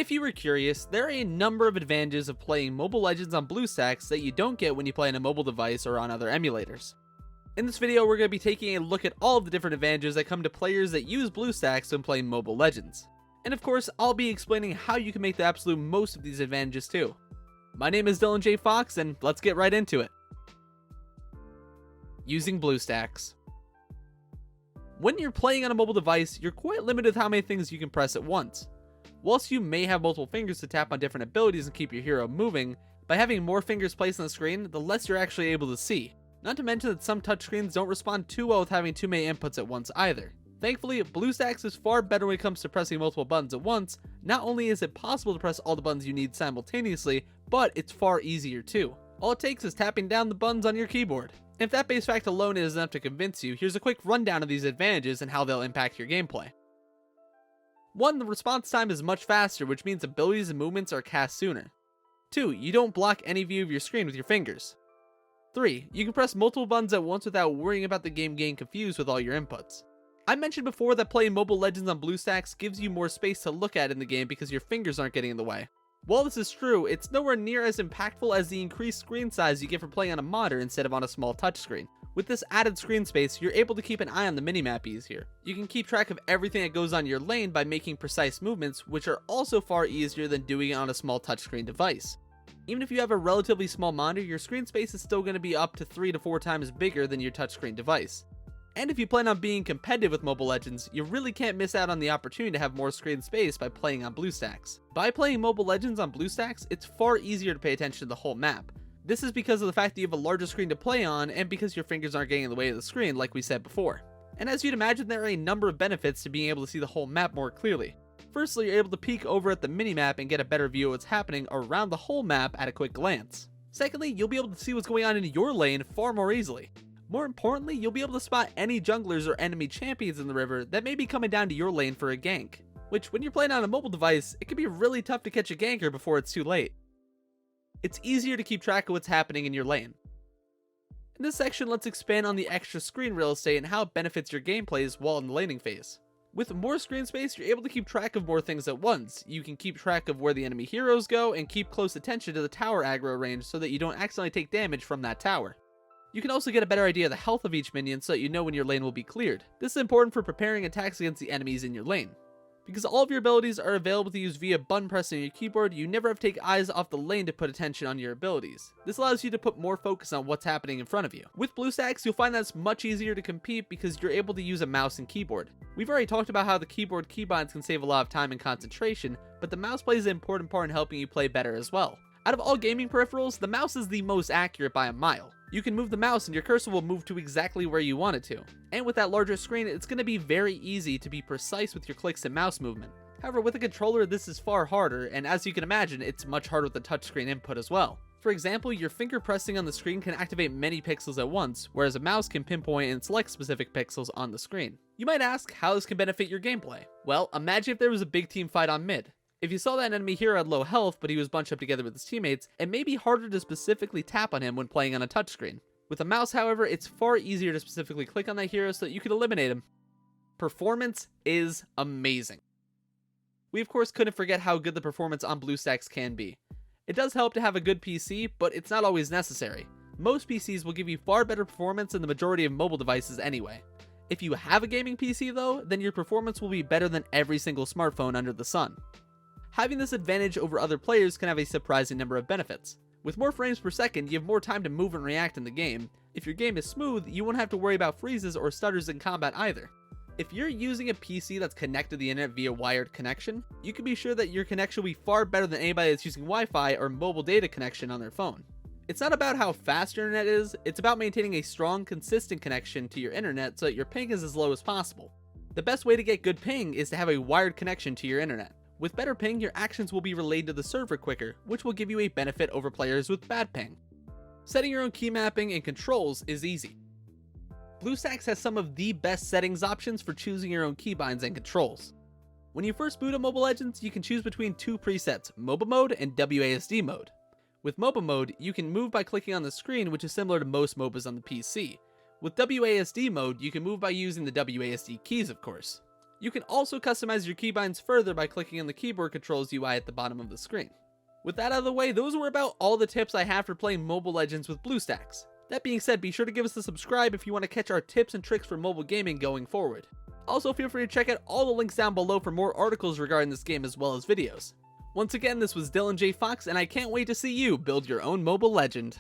If you were curious, there are a number of advantages of playing Mobile Legends on BlueStacks that you don't get when you play on a mobile device or on other emulators. In this video, we're going to be taking a look at all of the different advantages that come to players that use BlueStacks when playing Mobile Legends. And of course, I'll be explaining how you can make the absolute most of these advantages too. My name is Dylan J. Fox, and let's get right into it. Using BlueStacks. When you're playing on a mobile device, you're quite limited with how many things you can press at once. Whilst you may have multiple fingers to tap on different abilities and keep your hero moving, by having more fingers placed on the screen, the less you're actually able to see. Not to mention that some touchscreens don't respond too well with having too many inputs at once either. Thankfully, BlueStacks is far better when it comes to pressing multiple buttons at once. Not only is it possible to press all the buttons you need simultaneously, but it's far easier too. All it takes is tapping down the buttons on your keyboard. And if that base fact alone is enough to convince you, here's a quick rundown of these advantages and how they'll impact your gameplay. 1. The response time is much faster, which means abilities and movements are cast sooner. 2. You don't block any view of your screen with your fingers. 3. You can press multiple buttons at once without worrying about the game getting confused with all your inputs. I mentioned before that playing Mobile Legends on BlueStacks gives you more space to look at in the game because your fingers aren't getting in the way. While this is true, it's nowhere near as impactful as the increased screen size you get from playing on a monitor instead of on a small touchscreen. With this added screen space, you're able to keep an eye on the minimap easier. You can keep track of everything that goes on your lane by making precise movements, which are also far easier than doing it on a small touchscreen device. Even if you have a relatively small monitor, your screen space is still going to be up to 3 to 4 times bigger than your touchscreen device. And if you plan on being competitive with Mobile Legends, you really can't miss out on the opportunity to have more screen space by playing on BlueStacks. By playing Mobile Legends on BlueStacks, it's far easier to pay attention to the whole map. This is because of the fact that you have a larger screen to play on, and because your fingers aren't getting in the way of the screen like we said before. And as you'd imagine, there are a number of benefits to being able to see the whole map more clearly. Firstly, you're able to peek over at the minimap and get a better view of what's happening around the whole map at a quick glance. Secondly, you'll be able to see what's going on in your lane far more easily. More importantly, you'll be able to spot any junglers or enemy champions in the river that may be coming down to your lane for a gank. Which, when you're playing on a mobile device, it can be really tough to catch a ganker before it's too late. It's easier to keep track of what's happening in your lane. In this section, let's expand on the extra screen real estate and how it benefits your gameplays while in the laning phase. With more screen space, you're able to keep track of more things at once. You can keep track of where the enemy heroes go and keep close attention to the tower aggro range so that you don't accidentally take damage from that tower. You can also get a better idea of the health of each minion so that you know when your lane will be cleared. This is important for preparing attacks against the enemies in your lane. Because all of your abilities are available to use via button pressing on your keyboard, you never have to take eyes off the lane to put attention on your abilities. This allows you to put more focus on what's happening in front of you. With BlueStacks, you'll find that it's much easier to compete because you're able to use a mouse and keyboard. We've already talked about how the keyboard keybinds can save a lot of time and concentration, but the mouse plays an important part in helping you play better as well. Out of all gaming peripherals, the mouse is the most accurate by a mile. You can move the mouse and your cursor will move to exactly where you want it to. And with that larger screen, it's going to be very easy to be precise with your clicks and mouse movement. However, with a controller, this is far harder, and as you can imagine, it's much harder with the touchscreen input as well. For example, your finger pressing on the screen can activate many pixels at once, whereas a mouse can pinpoint and select specific pixels on the screen. You might ask how this can benefit your gameplay. Well, imagine if there was a big team fight on mid. If you saw that an enemy hero had low health, but he was bunched up together with his teammates, it may be harder to specifically tap on him when playing on a touchscreen. With a mouse, however, it's far easier to specifically click on that hero so that you can eliminate him. Performance is amazing. We of course couldn't forget how good the performance on BlueStacks can be. It does help to have a good PC, but it's not always necessary. Most PCs will give you far better performance than the majority of mobile devices anyway. If you have a gaming PC though, then your performance will be better than every single smartphone under the sun. Having this advantage over other players can have a surprising number of benefits. With more frames per second, you have more time to move and react in the game. If your game is smooth, you won't have to worry about freezes or stutters in combat either. If you're using a PC that's connected to the internet via wired connection, you can be sure that your connection will be far better than anybody that's using Wi-Fi or mobile data connection on their phone. It's not about how fast your internet is, it's about maintaining a strong, consistent connection to your internet so that your ping is as low as possible. The best way to get good ping is to have a wired connection to your internet. With better ping, your actions will be relayed to the server quicker, which will give you a benefit over players with bad ping. Setting your own key mapping and controls is easy. BlueStacks has some of the best settings options for choosing your own keybinds and controls. When you first boot up Mobile Legends, you can choose between two presets, MOBA mode and WASD mode. With MOBA mode, you can move by clicking on the screen, which is similar to most MOBAs on the PC. With WASD mode, you can move by using the WASD keys, of course. You can also customize your keybinds further by clicking on the keyboard controls UI at the bottom of the screen. With that out of the way, those were about all the tips I have for playing Mobile Legends with BlueStacks. That being said, be sure to give us a subscribe if you want to catch our tips and tricks for mobile gaming going forward. Also, feel free to check out all the links down below for more articles regarding this game as well as videos. Once again, this was Dylan J. Fox, and I can't wait to see you build your own mobile legend.